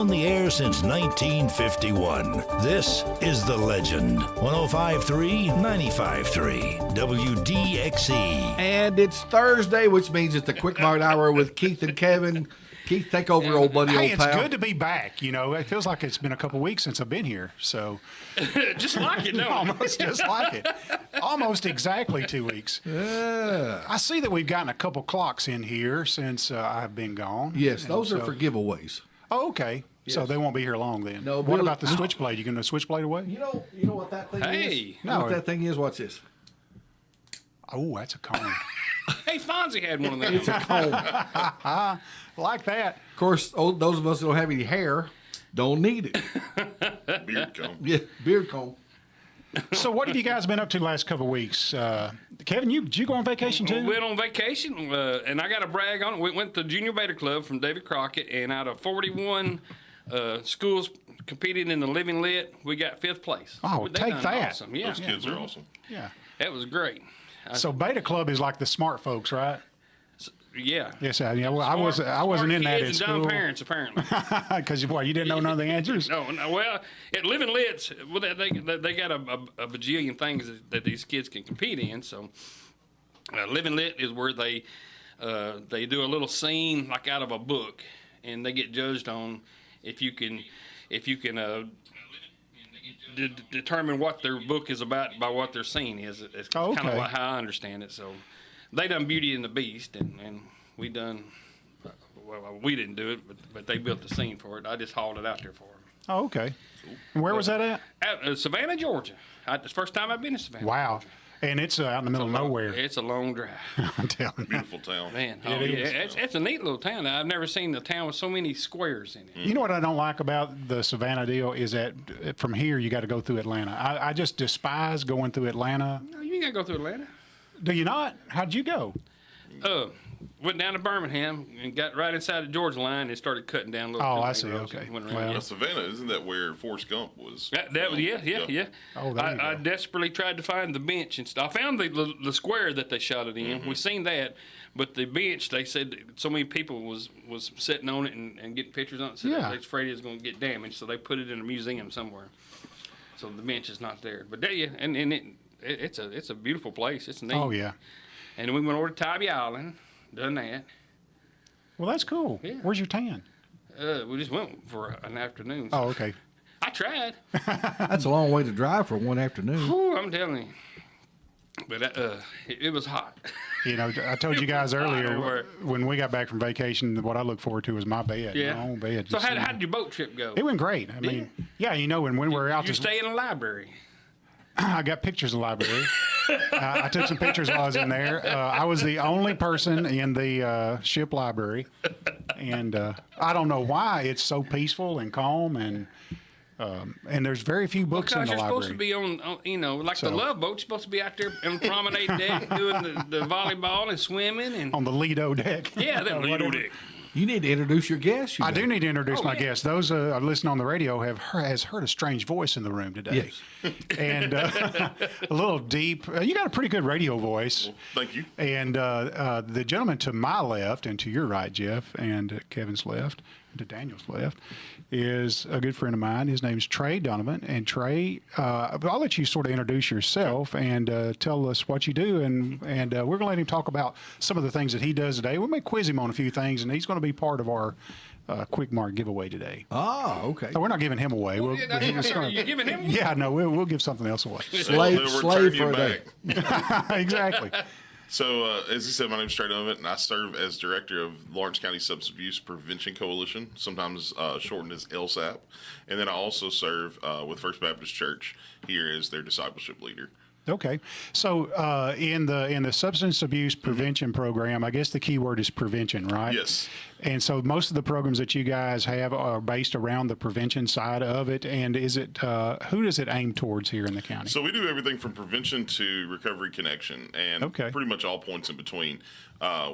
On the air since 1951. This is The Legend. 105.3, 95.3, WDXE. And it's Thursday, which means it's the Quik Mart Hour with Keith and Kevin. Keith, take over, old buddy, Hey, old it's pal. good to be back. You know, it feels like it's been a couple weeks since I've been here. So Just like it, no. almost just like it. Almost exactly 2 weeks. Yeah. I see that we've gotten a couple clocks in here since I've been gone. Yes, And those are so- for giveaways. Oh, okay. So Yes. they won't be here long then. No, What Billy- about the switchblade? You going to switchblade away? You know what that thing is? Hey. You know what No. that thing is? What's this? Oh, that's a comb. Hey, Fonzie had one of them. It's a comb. Of Like that. course, those of us that don't have any hair don't need it. Beard comb. Yeah, beard comb. So what have you guys been up to the last couple of weeks? Kevin, did you go on vacation We too? went on vacation, and I got to brag on it. We went to the Junior Beta Club from David Crockett, and out of 41 schools competing in the Living Lit, we got 5th place. Oh, They take done that. Awesome. Yeah, Those kids are awesome. Yeah. That was great. So Beta Club is like the smart folks, right? Yeah. Yes, yeah. Well, I wasn't in that at kids and school. dumb parents, apparently. Because you didn't know none of the answers. No, well, at Living Lit's, well, they got a bajillion things that these kids can compete in. So, Living Lit is where they do a little scene like out of a book, and they get judged on if you can determine what their book is about by what their scene is. It's Oh, kind of okay. how I understand it. So, they done Beauty and the Beast, and we done. Well, we didn't do it, but they built the scene for it. I just hauled it out there for them. Oh, okay. And where was that at? At Savannah, Georgia. It's the first time I've been to Savannah. Wow. Georgia. And it's out in the middle of nowhere. It's a long drive, I'm telling you. Beautiful town. man. It is. It's a neat little town. I've never seen a town with so many squares in it. You know what I don't like about the Savannah deal is that from here you got to go through Atlanta. I just despise going through Atlanta. No, you ain't gotta go through Atlanta. Do you not? How'd you go? Went down to Birmingham and got right inside the Georgia line and started cutting down little. Oh, I country see. roads Okay. and went around. Well, Now, Savannah, isn't that where Forrest Gump was? That was yeah. Oh, there you I go. desperately tried to find the bench and stuff. I found the square that they shot it in. We seen that, but the bench, they said so many people was sitting on it and getting pictures on it. So Yeah. they was afraid it was going to get damaged, so they put it in a museum somewhere. So the bench is not there. But there you and it's a beautiful place. It's neat. Oh, yeah. And then we went over to Tybee Island, done that. Well, that's cool. Yeah. Where's your tan? We just went for an afternoon. Oh, okay. I tried. That's a long way to drive for one afternoon. Whew, I'm telling you. But it was hot. You know, I told you guys earlier everywhere. when we got back from vacation, what I look forward to is my bed, Yeah. my own bed. So Just, how did your boat trip go? it went great. I mean, yeah, you know, when we were out You to stay in a library. I got pictures of the library. I took some pictures while I was in there. I was the only person in the ship library, and I don't know why it's so peaceful and calm, and there's very few books in Because the you're supposed to library. be on like So- the Love Boat. You're supposed to be out there on the promenade deck doing the volleyball and swimming and On the Lido deck. yeah, that Lido Whatever. deck. You need to introduce your guests. I do need to introduce my yeah. guests. Those listening on the radio has heard a strange voice in the room today. Yes. And a little deep. You got a pretty good radio voice. Thank you. And the gentleman to my left and to your right, Jeff, and Kevin's left, and to Daniel's left, is a good friend of mine. His name's Trey Donovan. And Trey, I'll let you sort of introduce yourself and tell us what you do. And we're going to let him talk about some of the things that he does today. We may quiz him on a few things, and he's going to be part of our Quik Mart giveaway today. Ah, okay. No, we're not giving him away. Yeah, that's just gonna- you're giving him. yeah, no, we'll give something else away. Slave They'll return you for a day. back. Exactly. So, as he said, my name's Trey Donovan, and I serve as director of Lawrence County Substance Abuse Prevention Coalition, sometimes shortened as LSAP. And then I also serve with First Baptist Church here as their discipleship leader. Okay, so in the substance abuse prevention program, I guess the key word is prevention, right? Yes. And so most of the programs that you guys have are based around the prevention side of it. And is it who does it aim towards here in the county? So we do everything from prevention to recovery connection, and Okay. pretty much all points in between.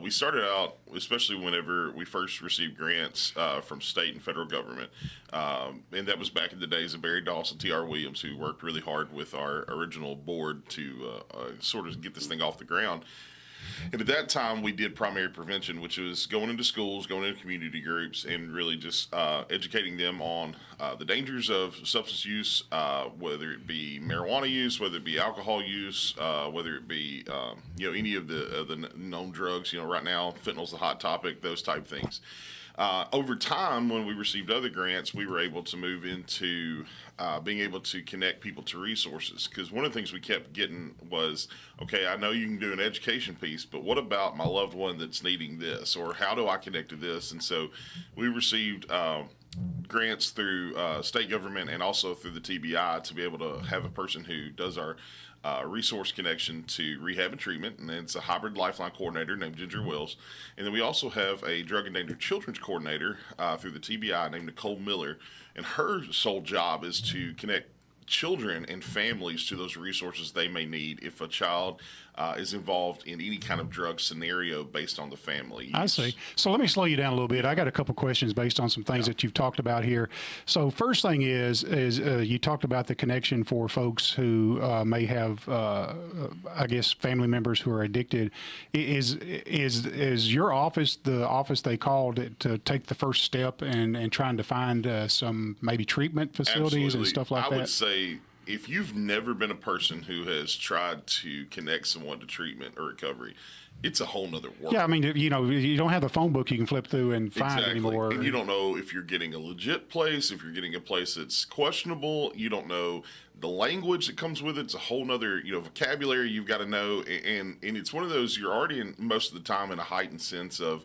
We started out, especially whenever we first received grants from state and federal government, and that was back in the days of Barry Dawson, T.R. Williams, who worked really hard with our original board to sort of get this thing off the ground. And at that time, we did primary prevention, which was going into schools, going into community groups, and really just educating them on the dangers of substance use, whether it be marijuana use, whether it be alcohol use, whether it be any of the known drugs. Right now, fentanyl's the hot topic, those type things. Over time, when we received other grants, we were able to move into being able to connect people to resources. Because one of the things we kept getting was, okay, I know you can do an education piece, but what about my loved one that's needing this? Or how do I connect to this? And so we received grants through state government and also through the TBI to be able to have a person who does our resource connection to rehab and treatment, and it's a hybrid lifeline coordinator named Ginger Wells. And then we also have a drug endangered children's coordinator through the TBI named Nicole Miller, and her sole job is to connect children and families to those resources they may need if a child is involved in any kind of drug scenario based on the family use. I see. So let me slow you down a little bit. I got a couple questions based on some things that you've talked about here. So first thing is you talked about the connection for folks who may have, I guess, family members who are addicted. Is your office the office they called to take the first step and trying to find some maybe treatment facilities and stuff like that? I would say, if you've never been a person who has tried to connect someone to treatment or recovery, it's a whole nother world. Yeah, I mean, you don't have the phone book you can flip through and find anymore. And you don't know if you're getting a legit place, if you're getting a place that's questionable. You don't know the language that comes with it. It's a whole nother, vocabulary you've got to know. And it's one of those, you're already most of the time in a heightened sense of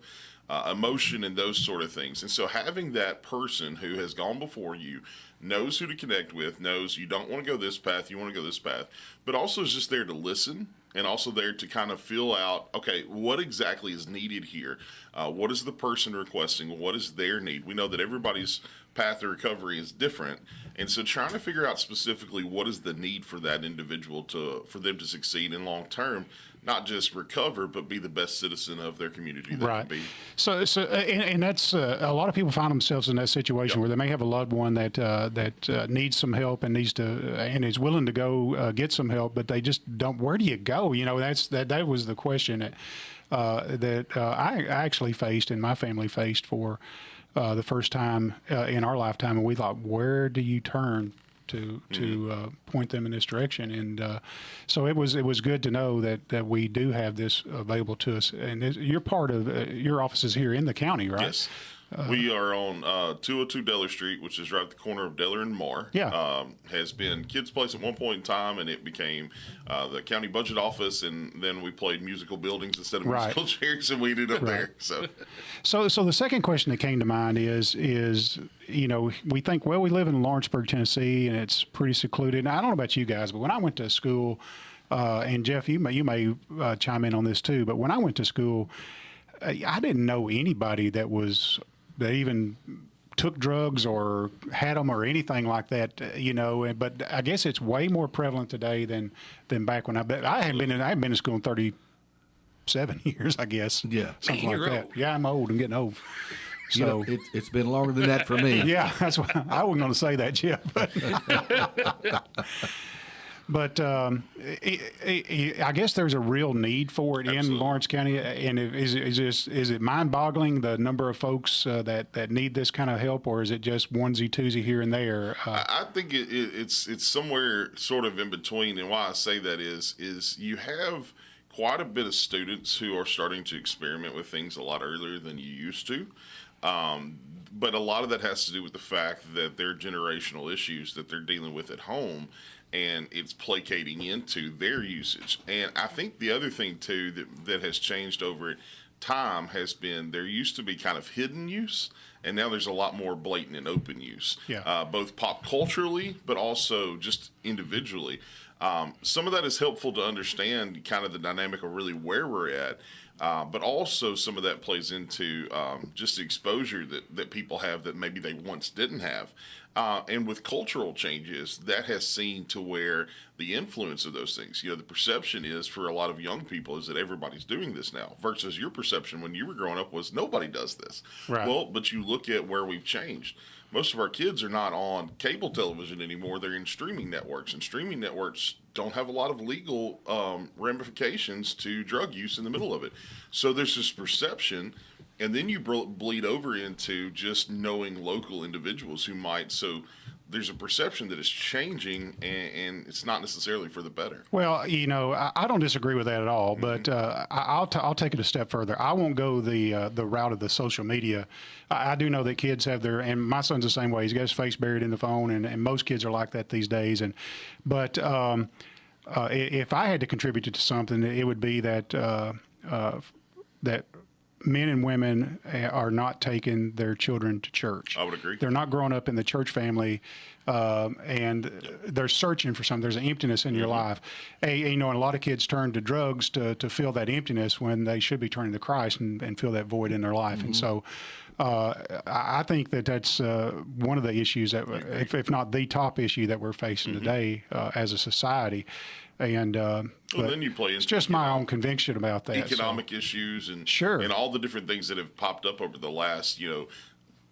emotion and those sort of things. And so having that person who has gone before you, knows who to connect with, knows you don't want to go this path, you want to go this path, but also is just there to listen and also there to kind of feel out, okay, what exactly is needed here? What is the person requesting? What is their need? We know that everybody's path to recovery is different. And so trying to figure out specifically what is the need for that individual for them to succeed in long term, not just recover, but be the best citizen of their community they can be. So and that's a lot of people find themselves in that situation where they may have a loved one that needs some help and and is willing to go get some help, but they just don't. Where do you go? That was the question that I actually faced and my family faced for the first time in our lifetime, and we thought, where do you turn to point them in this direction? And so it was good to know that we do have this available to us. And you're part of your office is here in the county, right? Yes. We are on 202 Deller Street, which is right at the corner of Deller and Mart. Yeah. Has been Kids Place at one point in time, and it became the county budget office, and then we played musical buildings instead of musical chairs, and we ended up there. So the second question that came to mind is we think, well, we live in Lawrenceburg, Tennessee, and it's pretty secluded. And I don't know about you guys, but when I went to school, and Jeff, you may chime in on this too, but when I went to school, I didn't know anybody that even took drugs or had them or anything like that, but I guess it's way more prevalent today than back when I hadn't been in school in 37 years, I guess. Yeah. Something like that. Old. Yeah, I'm old. I'm getting old. So it's been longer than that for me. yeah, that's why I wasn't going to say that, Jeff. But I guess there's a real need for it in Lawrence County. And is it mind-boggling the number of folks that need this kind of help, or is it just onesie twosie here and there? I think it's somewhere sort of in between. And why I say that is you have quite a bit of students who are starting to experiment with things a lot earlier than you used to. But a lot of that has to do with the fact that there are generational issues that they're dealing with at home, and it's placating into their usage. And I think the other thing, too, that has changed over time has been there used to be kind of hidden use, and now there's a lot more blatant and open use, both pop culturally, but also just individually. Some of that is helpful to understand kind of the dynamic of really where we're at. But also some of that plays into just the exposure that people have that maybe they once didn't have. And with cultural changes, that has seen to where the influence of those things, the perception is for a lot of young people is that everybody's doing this now versus your perception when you were growing up was nobody does this. Right. Well, but you look at where we've changed. Most of our kids are not on cable television anymore. They're in streaming networks, and streaming networks don't have a lot of legal ramifications to drug use in the middle of it. So there's this perception, and then you bleed over into just knowing local individuals who might. So there's a perception that is changing, and it's not necessarily for the better. Well, I don't disagree with that at all, but I'll take it a step further. I won't go the route of the social media. I do know that kids have and my son's the same way. He's got his face buried in the phone, and most kids are like that these days. But if I had to contribute to something, it would be that that men and women are not taking their children to church. I would agree. They're not growing up in the church family, and they're searching for something. There's an emptiness in your life. And a lot of kids turn to drugs to fill that emptiness when they should be turning to Christ and fill that void in their life. And so I think that's one of the issues that, if not the top issue that we're facing today as a society. And then you play it's just my own conviction about that. Economic issues and and all the different things that have popped up over the last,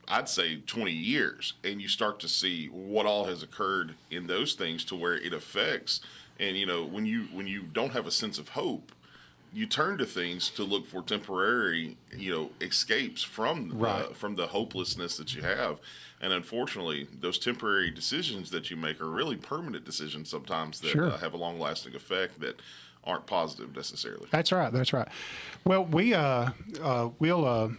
I'd say 20 years, and you start to see what all has occurred in those things to where it affects. And when you don't have a sense of hope, you turn to things to look for temporary, escapes from the hopelessness that you have. And unfortunately, those temporary decisions that you make are really permanent decisions sometimes that have a long-lasting effect that aren't positive necessarily. That's right. That's right. Well, we'll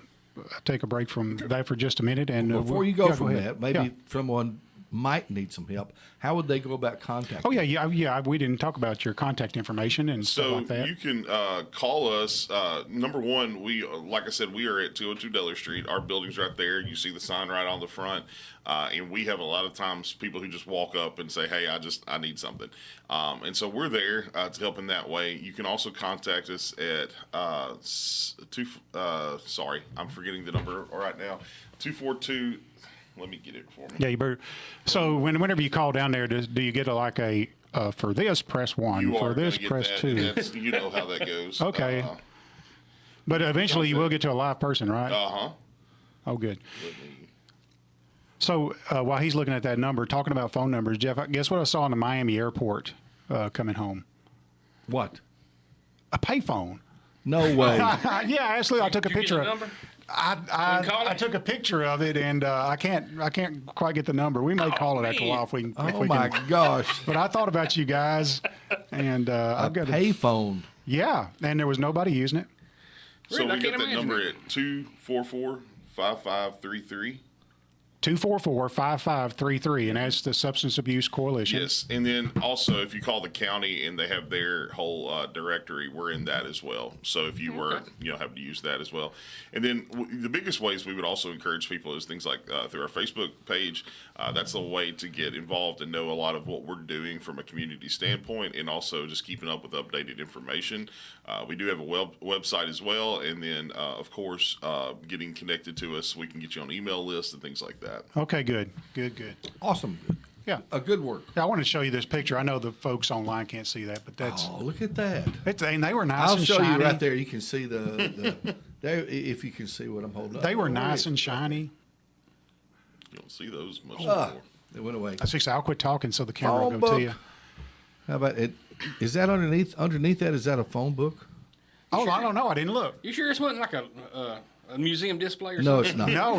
take a break from that for just a minute. And before you go from ahead. that, maybe someone might need some help. How would they go about contacting? Oh, yeah. We didn't talk about your contact information and stuff like that. So you can call us. Number one, like I said, we are at 202 Diller Street. Our building's right there. You see the sign right on the front. And we have a lot of times people who just walk up and say, hey, I need something. And so we're there to help in that way. You can also contact us at sorry, I'm forgetting the number right now. 242. Let me get it for me. Yeah, you better. So whenever you call down there, do you get for this, press 1. For this, press 2. You know how that goes. Okay. But eventually you will get to a live person, right? Uh-huh. Oh, good. So while he's looking at that number, talking about phone numbers, Jeff, guess what I saw in the Miami airport coming home? What? A payphone. No way. Yeah, actually, I took a picture of it. I took a picture of it, and I can't quite get the number. We may call it after a while if we can. Gosh! But I thought about you guys, and I've got a payphone. Yeah, and there was nobody using it. So we got that number at 244-5533. 244-5533, and that's the Substance Abuse Coalition. Yes, and then also if you call the county and they have their whole directory, we're in that as well. So if you were, have to use that as well. And then the biggest ways we would also encourage people is things like through our Facebook page. That's a way to get involved and know a lot of what we're doing from a community standpoint, and also just keeping up with updated information. We do have a website as well, and then of course getting connected to us, we can get you on email lists and things like that. Okay, good. Awesome. Yeah. Good work. I want to show you this picture. I know the folks online can't see that, but that's. Oh, look at that. And they were nice and I'll shiny. show you right there. You can see if you can see what I'm holding up. They were nice and shiny. You don't see those much anymore. They went away. I'll quit talking so the camera will go to you. How about it? Is that underneath that? Is that a phone book? Oh, I don't know. I didn't look. You sure this wasn't like a museum display or No, something? it's not. No.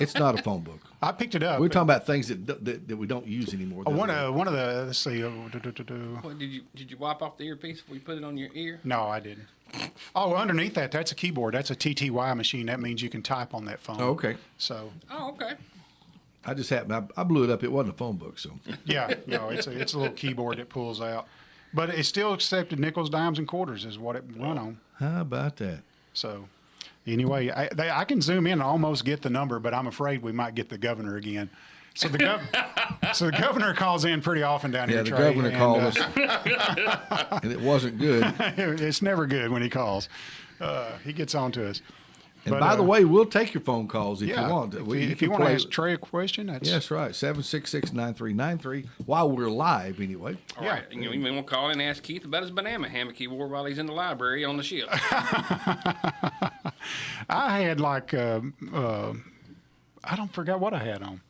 It's not a phone book. I picked it up. We're talking about things that we don't use anymore. One of the, let's see. What, did you wipe off the earpiece before you put it on your ear? No, I didn't. Oh, underneath that's a keyboard. That's a TTY machine. That means you can type on that phone. Oh, okay. So. Oh, okay. I just happened. I blew it up. It wasn't a phone book, so. Yeah, no, it's a little keyboard that pulls out, but it still accepted nickels, dimes, and quarters is what it run on. How about that? So. Anyway, I can zoom in and almost get the number, but I'm afraid we might get the governor again. So the governor calls in pretty often down here. Yeah, the governor called us, and it wasn't good. It's never good when he calls. He gets on to us. And But, by the way, we'll take your phone calls if you want. If you want to ask Trey a question, that's Yes, right. 766-9393. While we're live, anyway. All right. You may want to call in and ask Keith about his banana hammock he wore while he's in the library on the ship. I had like I don't forget what I had on.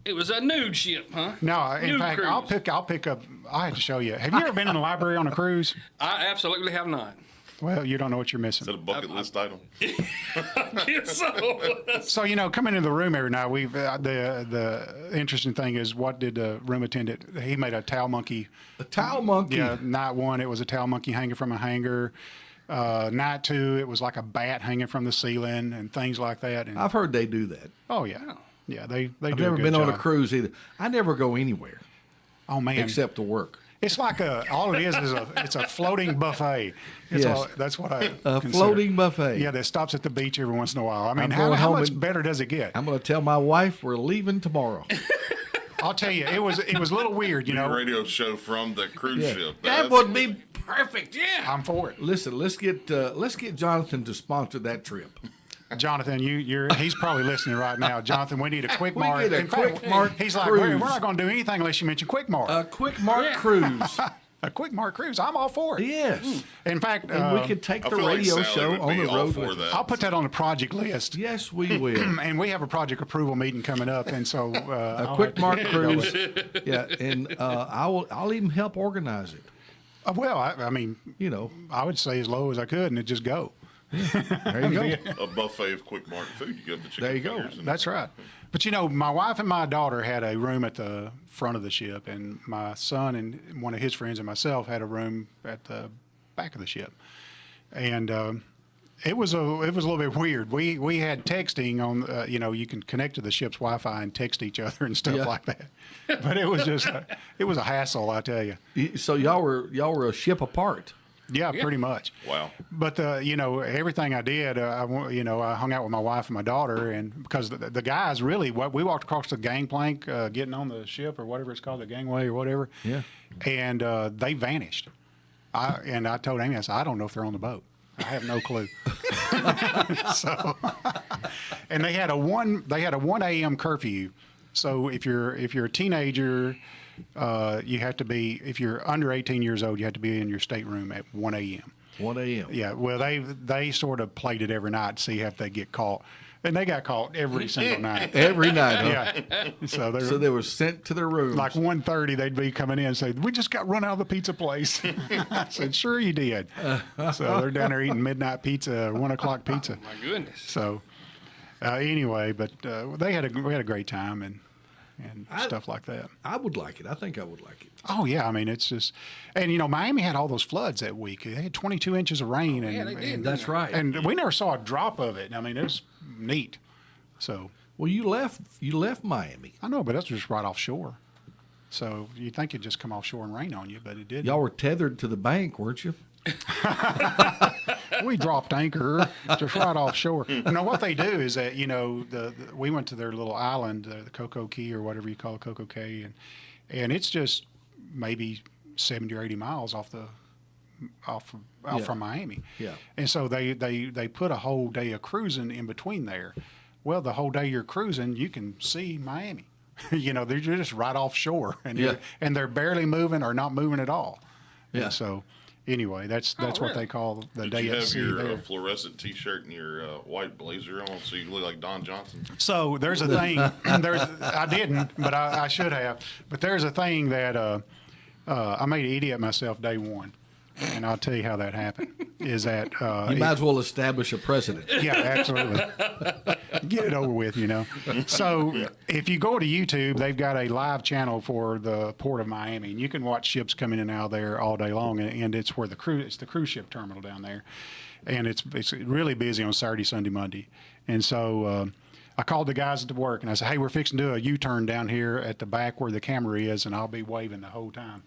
It was a nude ship, huh? No, in Nude fact, cruise. I'll pick up. I had to show you. Have you ever been in the library on a cruise? I absolutely have not. Well, you don't know what you're missing. Is that a bucket list item? Yes, so. So coming into the room every night, we've the interesting thing is, what did the room attendant? He made a towel monkey. A towel monkey. Yeah, night one, it was a towel monkey hanging from a hanger. Night two, it was like a bat hanging from the ceiling and things like that. And, I've heard they do that. oh yeah, yeah, they I've do never a good been on a job. cruise either. I never go anywhere Oh man, except to work. it's like all it is it's a floating buffet. It's Yes. all, that's what I A consider. floating buffet. Yeah, that stops at the beach every once in a while. I mean, I'm how going home much and- better does it get? I'm going to tell my wife we're leaving tomorrow. I'll tell you, it was a little weird, A radio show from the cruise Yeah. ship. That That's- would be perfect. Yeah. I'm for it. Listen, let's get Jonathan to sponsor that trip. Jonathan, he's probably listening right now. Jonathan, we need a Quick We Mart. get a In fact, Quick Mart He's like, cruise. we're not going to do anything unless you mention Quick Mart. A Quick Mart cruise. A Quick Mart cruise. I'm all for it. Yes. In fact, And we could take I the feel like radio Sally show would on be the all road for with us. that. I'll put that on the project list. Yes, we will. And we have a project approval meeting coming up, and so A Quick Mart cruise. Yeah, and I'll even help organize it. Well, I mean, You know, I would say as low as I could, and it just go. there you go. A buffet of Quick Mart food. You got the chicken There you go. fingers and- That's right. But my wife and my daughter had a room at the front of the ship, and my son and one of his friends and myself had a room at the back of the ship. And it was a little bit weird. We had texting on. You can connect to the ship's Wi-Fi and text each other and stuff Yeah. like that. But it was just it was a hassle, I tell you. So y'all were a ship apart. Yeah, pretty much. Wow. But everything I did, I hung out with my wife and my daughter, and because the guys really, we walked across the gangplank, getting on the ship or whatever it's called, the gangway or whatever. Yeah. And they vanished. I told Amy, I said, I don't know if they're on the boat. I have no clue. So, and they had a 1 a.m. curfew. So if you're a teenager, you have to be, if you're under 18 years old, you have to be in your stateroom at 1 a.m. 1 a.m. Yeah, well, they sort of played it every night to see if they get caught, and they got caught every single night. Every night, huh? Yeah, so So they were sent to their rooms. like 1:30, they'd be coming in and say, "We just got run out of the pizza place." I said, "Sure you did." So they're down there eating midnight pizza, 1 o'clock pizza. My goodness. So anyway, but we had a great time and stuff like that. I would like it. I think I would like it. Oh yeah, I mean it's just, and Miami had all those floods that week. They had 22 inches of rain, yeah, they did. That's right. and we never saw a drop of it. I mean, it was neat. So Well, you left Miami. I know, but that's just right offshore. So you'd think it'd just come offshore and rain on you, but it didn't. Y'all were tethered to the bank, weren't you? We dropped anchor just right offshore. What they do is that we went to their little island, the Coco Key or whatever you call it, Coco Cay, and it's just maybe 70 or 80 miles out from Miami. Yeah. And so they put a whole day of cruising in between there. Well, the whole day you're cruising, you can see Miami. They're just right offshore, and they're barely moving or not moving at all. Yeah. And so anyway, that's what really? they call the Did day you at have sea your there. fluorescent T-shirt and your white blazer on so you look like Don Johnson? So there's a thing. I didn't, but I should have. But there's a thing that I made an idiot myself day one, and I'll tell you how that happened. Is that You might as well establish a precedent. yeah, absolutely. Get it over with, So if you go to YouTube, they've got a live channel for the Port of Miami, and you can watch ships coming in and out of there all day long. And it's where the cruise ship terminal down there, and it's really busy on Saturday, Sunday, Monday. And so I called the guys at the work, and I said, "Hey, we're fixing to do a U-turn down here at the back where the camera is, and I'll be waving the whole time."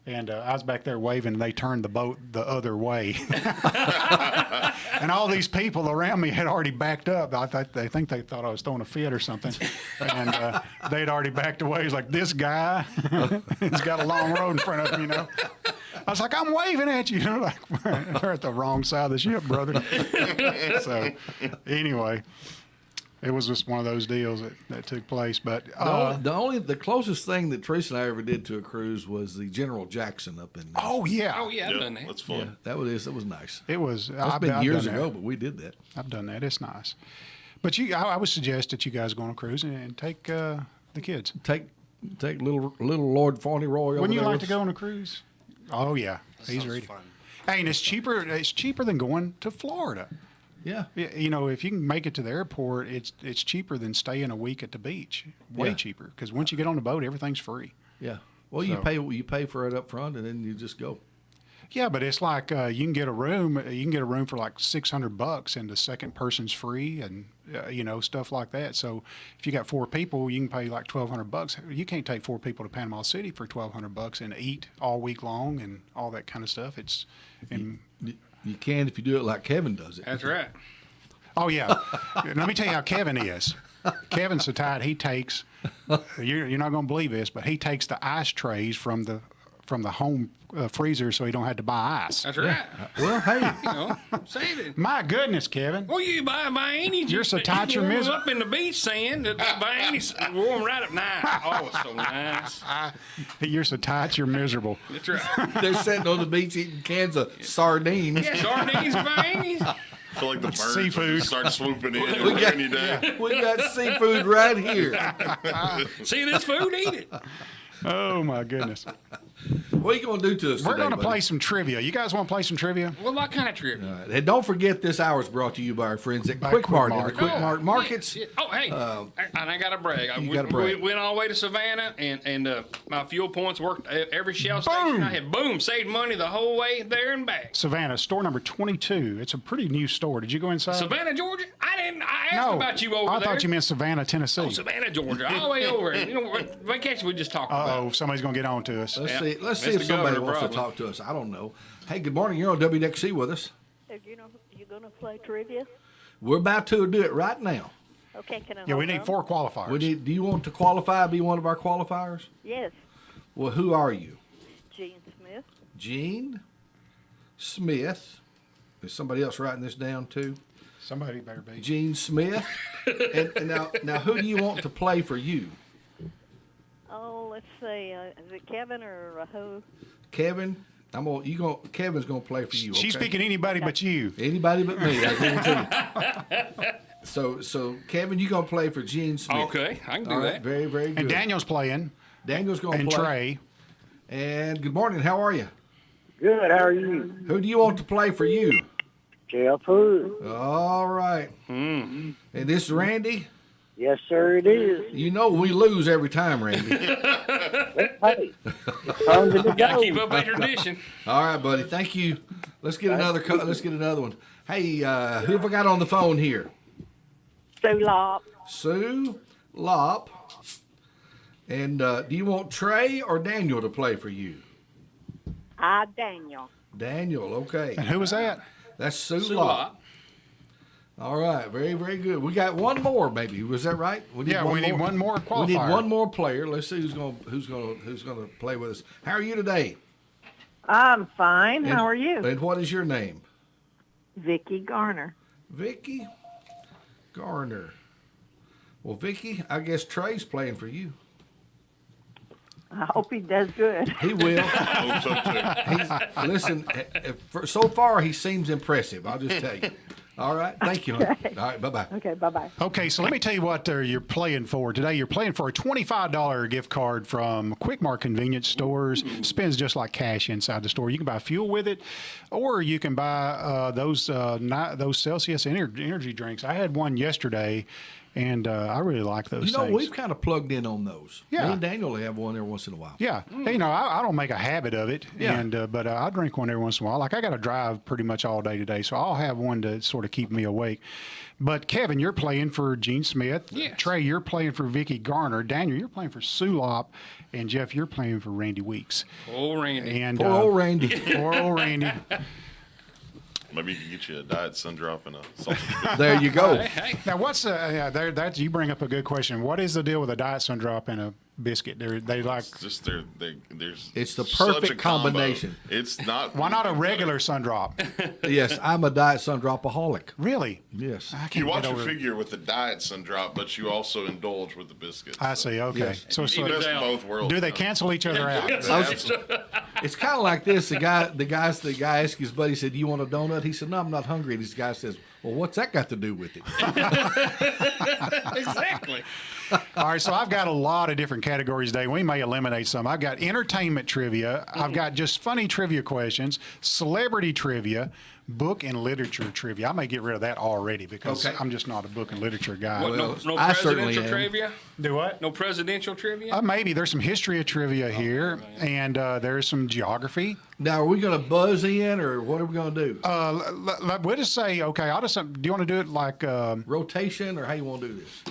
And I was back there waving, and they turned the boat the other way. And all these people around me had already backed up. They thought I was throwing a fit or something. And they'd already backed away. It's like, this guy, he's got a long road in front of him, I was like, I'm waving at you. Like, we're at the wrong side of the ship, brother. So, anyway, it was just one of those deals that took place. But The closest thing that Teresa and I ever did to a cruise was the General Jackson up in. oh yeah, Oh yeah, I've Yeah, done that. that's fun. That was nice. it was. That's I've been years done ago, that. but we did that. I've done that. It's nice. But I would suggest that you guys go on a cruise and take the kids. Take little Lord Fauntleroy over Wouldn't you there like with to go on a cruise? Oh yeah, he's ready. fun. Hey, and it's cheaper. It's cheaper than going to Florida. Yeah. You know, if you can make it to the airport, it's cheaper than staying a week at the beach. Way Yeah. cheaper because once you get on the boat, everything's free. Yeah. Well, So- you pay for it up front, and then you just go. Yeah, but it's like you can get a room. You can get a room for like $600, and the second person's free, and stuff like that. So if you got 4 people, you can pay like $1,200. You can't take 4 people to Panama City for $1,200 and eat all week long and all that kind of stuff. You can if you do it like Kevin does it. That's right. Oh yeah. Let me tell you how Kevin is. Kevin's so tight. He takes. You're not going to believe this, but he takes the ice trays from the home freezer, so he don't have to buy ice. That's right. Well, hey, You know, save it. My goodness, Kevin. Well, you buy any. You're so tight, you're warm miserable. up in the beach sand. Buy any warm right up nice. Oh, it's so nice. You're so tight, you're miserable. That's right. they're sitting on the beach eating cans of sardines. Yeah, sardines, buy any. I feel like the birds will Seafood. just start swooping in every rainy day. We got seafood right here. See this food, eat it. Oh my goodness. What are you going to do to us We're today, going to buddy? play some trivia. You guys want to play some trivia? Well, what kind of trip? All right. And don't forget, this hour is brought to you by our friends at By Quik Quik Mart. Mart. And the Quik Mart Markets. Yeah. Oh, hey, and I got to brag. You gotta brag. We went all the way to Savannah, and my fuel points worked every Shell station I had. Boom, saved money the whole way there and back. Savannah, store number 22. It's a pretty new store. Did you go inside? Savannah, Georgia? I asked about you over I there. thought you meant Savannah, Tennessee. Oh, Savannah, Georgia, all the way over. You know, vacation we just talked about. Uh-oh, somebody's going to get on to us. Let's Yeah. see. Let's see That's if the somebody governor, wants to probably. talk to us. I don't know. Hey, good morning. You're on WDXE with us. You know, you gonna play trivia? We're about to do it right now. Okay, can I? Yeah, we hold need on? 4 qualifiers. Do you want to qualify? Be one of our qualifiers? Yes, Well, who are you? Gene Smith. Gene Smith. Is somebody else writing this down too? Somebody better be. Gene Smith. and now, who do you want to play for you? Oh, let's see. Is it Kevin or who? Kevin. Kevin's gonna play for you. She's okay? picking anybody but you. Anybody but me, I guarantee you. So Kevin, you gonna play for Gene Smith? Okay, I can do All right, that. very, very good. And Daniel's playing. Daniel's gonna And play. Trey. And good morning. How are you? Good. How are you? Who do you want to play for you? Jeff Hood. All right. And this is Randy. Yes, sir, it is. You know we lose every time, Randy. Hey, time to Gotta go. keep up that tradition. All right, buddy. Thank you. Let's get another. Let's get another one. Hey, who have I got on the phone here? Sue Lop. Sue Lop. And do you want Trey or Daniel to play for you? Daniel. Daniel. Okay. And who was that? That's Sue Sue Lop. Lop. All right, very, very good. We got one more, maybe. Was that right? We need one more qualifier. We need one more player. Let's see who's gonna play with us. How are you today? I'm fine. And- How are you? And what is your name? Vicky Garner. Vicky Garner. Well, Vicky, I guess Trey's playing for you. I hope he does good. He will. Hope so too. Listen, so far he seems impressive. I'll just tell you. All right. Thank you. All right. Bye-bye. Okay, bye-bye. Okay, so let me tell you what you're playing for today. You're playing for a $25 gift card from Quik Mart convenience stores. Spends just like cash inside the store. You can buy fuel with it, or you can buy those Celsius energy drinks. I had one yesterday, and I really like those You know, things. we've kind of plugged in on those. Yeah. Me and Daniel have one every once in a while. Yeah, you know, I don't make a habit of it, Yeah. and but I drink one every once in a while. Like I got to drive pretty much all day today, so I'll have one to sort of keep me awake. But Kevin, you're playing for Gene Smith. Yes. Trey, you're playing for Vicky Garner. Daniel, you're playing for Sue Lop, and Jeff, you're playing for Randy Weeks. Oh, Randy. And Poor old Randy. Poor old Randy. Maybe you can get you a diet sun drop and a sausage. biscuit. There you go. Hey, Now, what's that's you bring up a good question. What is the deal with a diet sun drop and biscuit. They like. It's just there's. It's the such a perfect combo. combination. It's not. Why not a regular Sundrop? Yes, I'm a diet Sundropaholic. Really? Yes. I can't You watch get your over. figure with the diet Sundrop, but you also indulge with the biscuits. I see. Okay. Yes. So, Best of both worlds. do they cancel each other out? Absolutely. It's kind of like this. The guy asked his buddy, said, "Do you want a donut?" He said, "No, I'm not hungry." And this guy says, "Well, what's that got to do with it?" Exactly. All right, so I've got a lot of different categories today. We may eliminate some. I've got entertainment trivia. I've got just funny trivia questions, celebrity trivia, book and literature trivia. I may get rid of that already because Okay. I'm just not a book and literature guy. What, no, no I certainly presidential am. trivia? Do what? No presidential trivia? Maybe there's some history of trivia here, and there's some geography. Now, are we going to buzz in, or what are we going to do? We'll just say, okay, do you want to do it like, Rotation, or how you want to do this?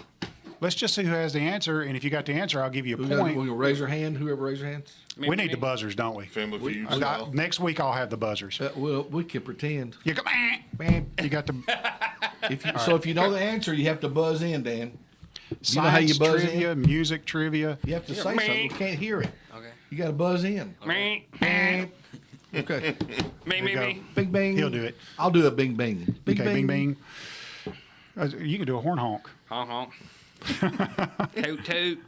let's just see who has the answer, and if you got the answer, I'll give you a We're point. going to raise your hand, whoever raises your hands. We need the buzzers, don't we? Family Feud. Next week I'll have the buzzers. Well, we can pretend. You go, you got the So if you know the answer, you have to buzz in, Dan. You know how you science buzz trivia, in? music trivia. You have to say something. We can't hear it. Okay. You got to buzz in. Me, Okay. me. Bing, bing. He'll do it. I'll do a bing, bing. Bing, Okay, bing, bing. You can do a horn honk. Honk, honk. Toot, toot.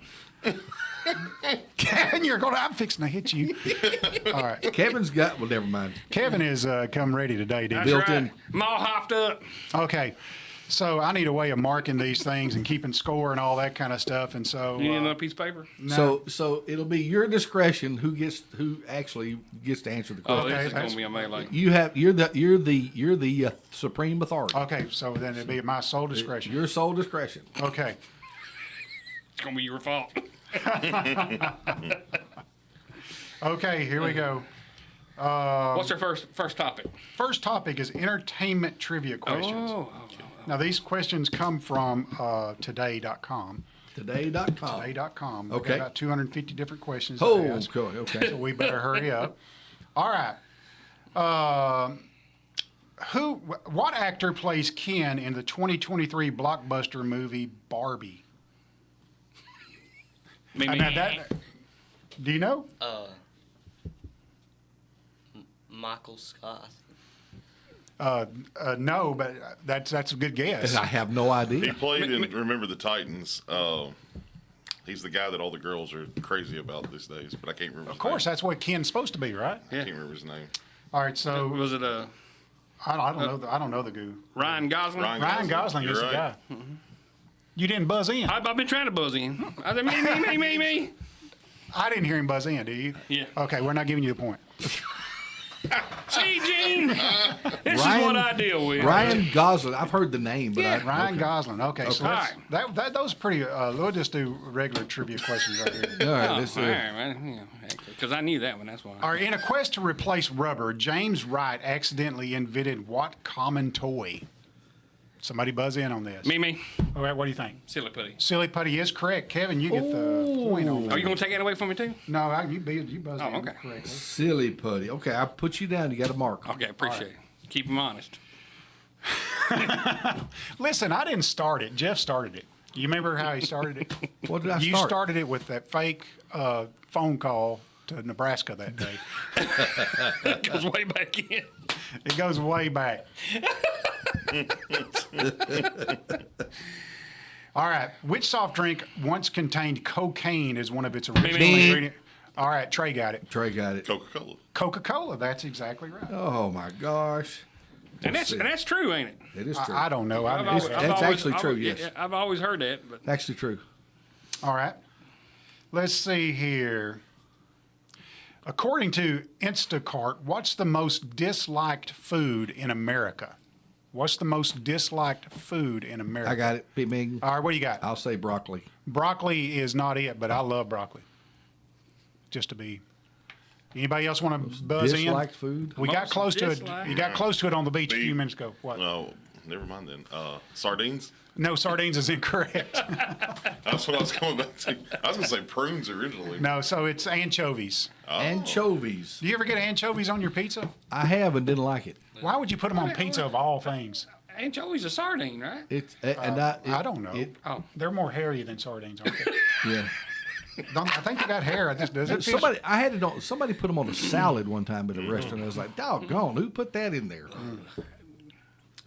Kevin, I'm fixing to hit you. All right. Kevin's got, well, never mind. Kevin is come ready today, dude. That's Built right. in. I'm all hopped up. Okay. So I need a way of marking these things and keeping score and all that kind of stuff. And so You need another piece of paper? So it'll be your discretion who actually gets to answer the Oh, question. this is that's- going to be a melee. You're the supreme authority. okay, so then it'd be at my sole discretion. Your sole discretion. Okay. It's going to be your fault. Okay, here we go. What's our first topic? First topic is entertainment trivia questions. Oh, Now, these questions come from today.com. Today.com. Today.com. We've got Okay. about 250 different questions. Oh, to ask, okay. so we better hurry up. All right. What actor plays Ken in the 2023 blockbuster movie Barbie? me. Now do you know? Michael Scott. No, but that's a good guess. I have no He idea. played in Remember the Titans. He's the guy that all the girls are crazy about these days, but I can't remember. Of course, that's what Ken's supposed to be, right? I can't remember his name. All right, so Was it I don't know. I don't know the goo. Ryan Gosling? Ryan Gosling You're is the right. guy. You didn't buzz in. I've been trying to buzz in. I said, me. I didn't hear him buzz in. Do you? Yeah. Okay, we're not giving you the point. See, Gene, this is Ryan- what I deal with. Ryan Gosling. I've heard the name, but Ryan okay. Gosling. Okay, so All let's, those are pretty. We'll just do regular trivia questions right here. All right, Oh, let's all right, man. Because I knew that one. That's why. All right, in a quest to replace rubber, James Wright accidentally invented what common toy? Somebody buzz in on this. Me. All right, what do you think? Silly putty. Silly putty is correct. Kevin, you get the point on that. Are you going to take that away from me, too? No, you buzzed in okay. correctly. Silly putty. Okay, I put you down. You got a mark. Okay, appreciate it. Keep him honest. Listen, I didn't start it. Jeff started it. You remember how he started it? What did I You start? started it with that fake phone call to Nebraska that day. It goes way back in. It goes way back. All right. Which soft drink once contained cocaine as one of its original Me. ingredients? All right, Trey got it. Trey got it. Coca-Cola. Coca-Cola. That's exactly right. Oh my gosh. And that's true, ain't it? It is true. I don't know. I've I always- missed I've it. That's always- actually I've- true, yeah, yes. I've always heard that, but Actually true. All right. Let's see here. According to Instacart, what's the most disliked food in America? What's the most disliked food in America? I got it. Big Ming. All right, what do you got? I'll say broccoli. Broccoli is not it, but I love broccoli. Just to be. Anybody else want to buzz in? Disliked food? We got Most close to it. disliked. You got close to it on the beach a few Beef. minutes ago. What? No, never mind then. Sardines. No, sardines is incorrect. That's what I was going back to. I was going to say prunes originally. No, so it's anchovies. Anchovies. Do you ever get anchovies on your pizza? I have and didn't like it. Why would you put them on pizza of all things? ain't always a sardine, right? It's and I I don't know. It, Oh, They're more hairy than sardines, aren't they? yeah. I think they got hair. Does it feel- Somebody put them on a salad one time at a restaurant. I was like, doggone, who put that in there?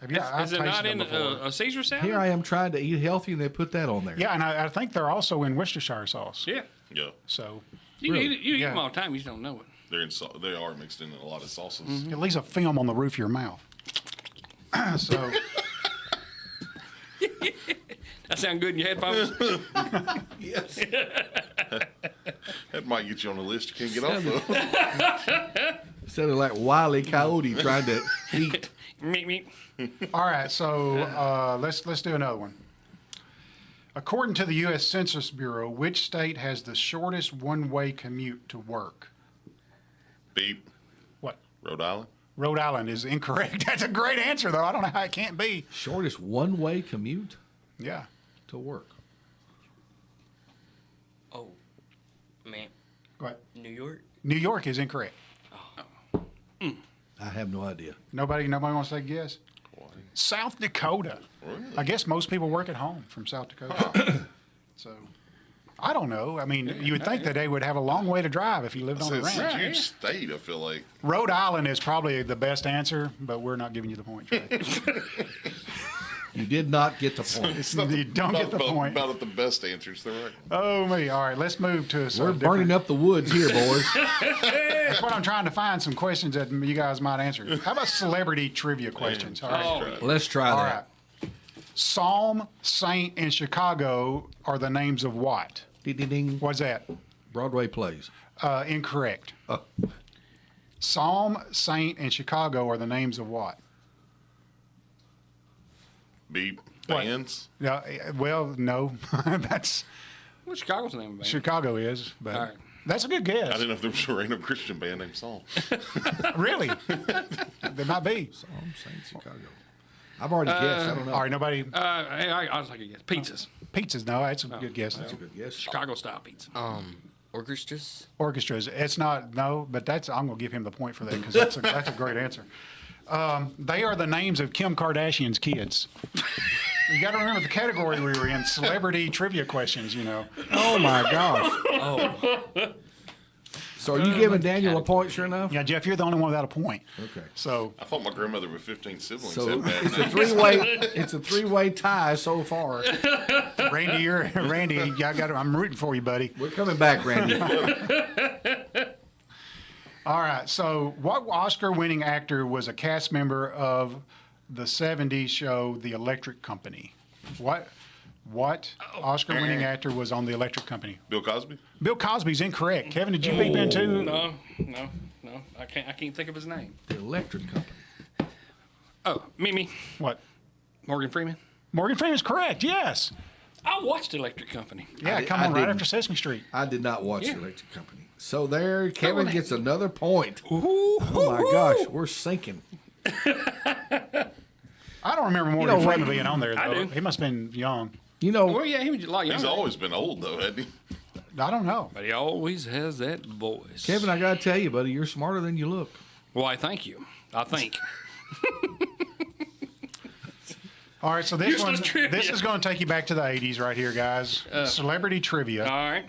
I've Is it not tasted in them before. a Caesar salad? Here I am trying to eat healthy, and they put that on there. Yeah, and I think they're also in Worcestershire sauce. Yeah. Yeah, So You eat Yeah. them all the time. You just don't know it. they are mixed in a lot of sauces. it leaves a film on the roof of your mouth. So That sound good in your headphones? Yes. That might get you on the list you can't get off of. Sounded like Wile E. Coyote trying to eat. Meep, meep. all right, so let's do another one. According to the U.S. Census Bureau, which state has the shortest one-way commute to work? Beep. What? Rhode Island. Rhode Island is incorrect. That's a great answer, though. I don't know how it can't be. Shortest one-way commute Yeah. to work. Oh, man. Go ahead. New York? New York is incorrect. I have no idea. Nobody wants to take a guess? South Dakota. Really? I guess most people work at home from South Dakota. So, I don't know. I mean, you would think that they would have a long way to drive if you lived on the It's ranch. a huge state, I feel like. Rhode Island is probably the best answer, but we're not giving you the point, Trey. You did not get the point. You don't get the point. About the best answers, they're right. Oh, me. All right, let's move to some We're burning up the woods here, boys. That's what I'm trying to find, some questions that you guys might answer. How about celebrity trivia questions? All right. Let's try All that. right. Psalm, Saint, and Chicago are the names of what? Ding, ding, ding. What's that? Broadway plays. Incorrect. Psalm, Saint, and Chicago are the names of what? Beep. What? Bands. Yeah. Well, no. That's What's Chicago's the name of the band? Chicago is, but All right. that's a good I guess. didn't know if there was a random Christian band named Saul. Really? There might be. I'm saying Chicago. I've already guessed. I don't know. All right, nobody. Hey, I'll take a guess. Pizzas. Pizzas. No, that's a good guess. That's a good guess. Chicago style pizza. Orchestras? Orchestras. It's not, no, but that's, I'm going to give him the point for that because that's a great answer. They are the names of Kim Kardashian's kids. You got to remember the category we were in, celebrity trivia questions, you know. Oh, my gosh. Oh. So are you giving Daniel a point, sure enough? Yeah, Jeff, you're the only one without a point. Okay. So, I thought my grandmother with 15 siblings So had bad it's a names. three-way tie so far. Randy, I'm rooting for you, buddy. We're coming back, Randy. All right. So, what Oscar-winning actor was a cast member of the '70s show The Electric Company? What Oscar-winning actor was on The Electric Company? Bill Cosby? Bill Cosby's incorrect. Kevin, did you beep in too? No. I can't think of his name. The electric company. Oh, Mimi. What? Morgan Freeman. Morgan Freeman's correct. Yes. I watched Electric Company. Yeah, did- come I on, right didn't. after Sesame Street. I did not watch Yeah. the electric company. So there, Kevin gets another point. Ooh, Oh, my gosh. We're sinking. I don't remember Morgan know, Freeman being on there, though. I do. He must have been young. You know, Well, yeah, he was a lot He's younger. always been old, though, hasn't he? I don't know. But he always has that voice. Kevin, I got to tell you, buddy, you're smarter than you look. Why, thank you. I think. All right, so this Useless trivia. this is going to take you back to the 80s right here, guys. Celebrity trivia. All right.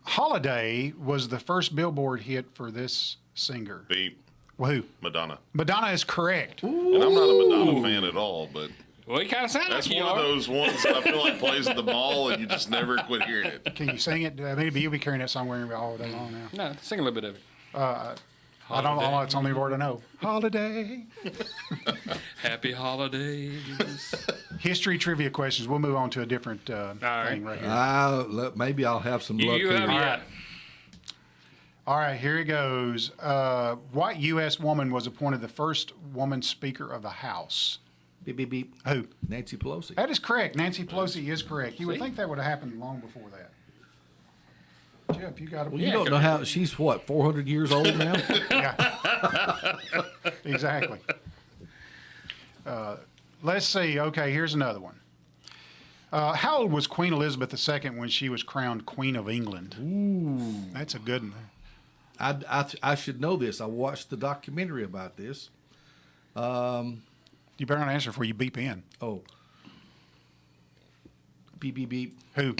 Holiday was the first Billboard hit for this singer. Beep. Who? Madonna. Madonna is correct. And I'm not a Madonna fan at all, but Well, he kind of sounds that's like you one of are. those ones that I feel like plays at the mall and you just never quit hearing it. Can you sing it? Maybe you'll be carrying that song all day long now. No, sing a little bit of it. I don't know. It's only word I know. Holiday. Happy holidays. History trivia questions. We'll move on to a different right. thing right here. Maybe I'll have some luck You here. have yeah. All right, here it goes. What U.S. woman was appointed the first woman Speaker of the House? Beep, beep, beep. Who? Nancy Pelosi. That is correct. Nancy Pelosi is correct. You would think that would have happened long before that. Jeff, you got to. Well, you don't know how she's what, 400 years old now? Yeah. Exactly. Let's see. Okay, here's another one. How old was Queen Elizabeth II when she was crowned Queen of England? Ooh, that's a good one. I should know this. I watched the documentary about this. You better not answer before you beep in. Oh. Beep, beep, beep. Who?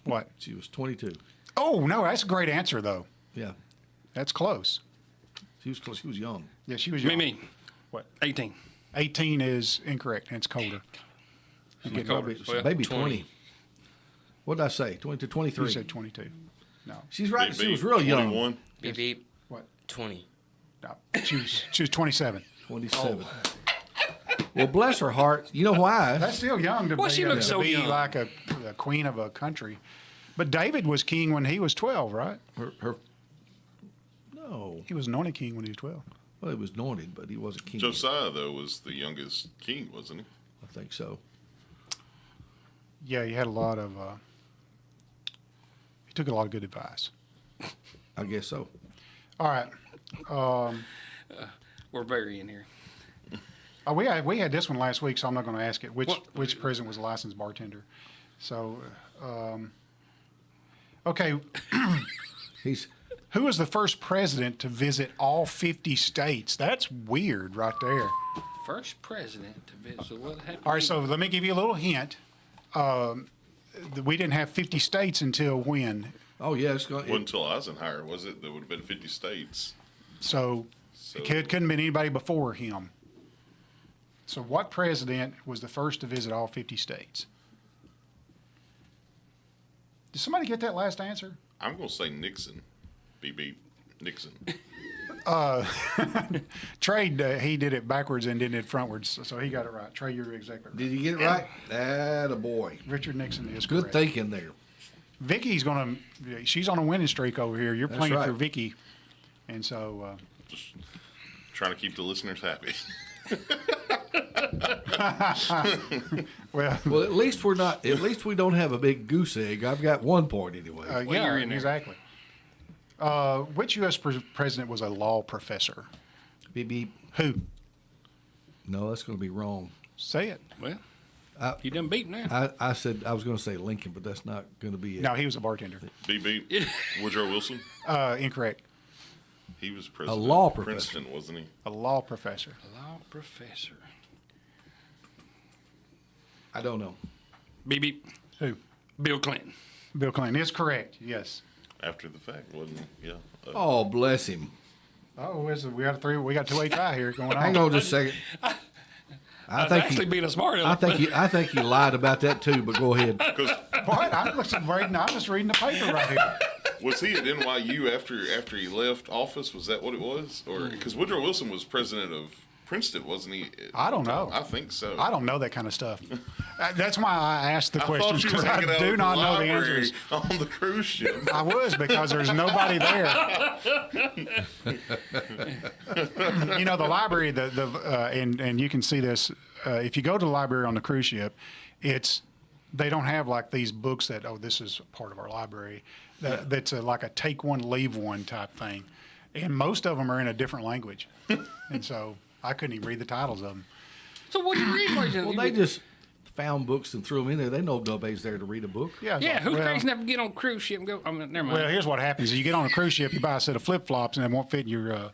What? She was 22. Oh, no, that's a great answer, though. Yeah, That's close. she was close. She was young. Yeah, she was young. Me. What? 18. 18 is incorrect, and it's colder. Probably, Well, maybe 20. 20. What did I say? 22, 23. You said 22. No. She's right. Beep, She was beep. real young. 21. Beep beep. What? 20. No. She was 27. 27. Well, bless her heart. You know why? That's still young to Well, be, she looks so young. like a queen of a country. But David was king when he was 12, right? Her. No. He was anointed king when he was 12. Well, he was anointed, but he wasn't king. Josiah, though, was the youngest king, wasn't he? I think so. Yeah, he had a lot of. He took a lot of good advice. I guess so. All right. We're burying here. Oh, we had this one last week, so I'm not going to ask it. Which president was a licensed bartender? So, okay. He's Who was the first president to visit all 50 states? That's weird, right there. First president to visit. So what happened? All right, so let me give you a little hint. We didn't have 50 states until when? Oh yeah, it's going. Wasn't until Eisenhower, was it? There would have been 50 states. So, it couldn't have been anybody before him. So what president was the first to visit all 50 states? Did somebody get that last answer? I'm going to say Nixon. Beep, beep. Nixon. Trey, he did it backwards and did it frontwards, so he got it right. Trey, you're exactly right. Did you get it right? Atta boy. Richard Nixon is Good correct. thinking there. Vicky's she's on a winning streak over here. You're That's playing right. for Vicky. And so, Just trying to keep the listeners happy. well, Well, at least we're not. At least we don't have a big goose egg. I've got 1 point anyway. Well, yeah, you're in there. exactly. Which U.S. president was a law professor? Beep beep. Who? No, that's going to be wrong. Say it. Well, you done beat now. I said I was going to say Lincoln, but that's not going to be it. No, he was a bartender. Beep, beep. Woodrow Wilson. Incorrect. He was president law of professor. Princeton, wasn't he? A law professor. Law professor. I don't know. Beep beep. Who? Bill Clinton. Bill Clinton is correct. Yes. After the fact, wasn't he? Yeah. Oh, bless him. Oh, we got a 2-way tie here going on. Hang on just a second. I think Actually, he, being a smart I think he lied about that too. But go ahead. What? I'm just reading the paper right here. Was he at NYU after he left office? Was that what it was? Or because Woodrow Wilson was president of Princeton, wasn't he? I don't know. I think so. I don't know that kind of stuff. That's why I asked the I questions, thought you were because I hanging out do at not the know the library answers. on the cruise ship. I was, because there's nobody there. You know, the library, and you can see this if you go to the library on the cruise ship. They don't have like these books that, this is part of our library. That's like a take one, leave one type thing, and most of them are in a different language, and so I couldn't even read the titles of them. So what do you read? Well, they just found books and threw them in there. They know nobody's there to read a book. Yeah, Who's crazy enough to get on a cruise ship and go? Never mind. Well, here's what happens: you get on a cruise ship, you buy a set of flip flops, and they won't fit in your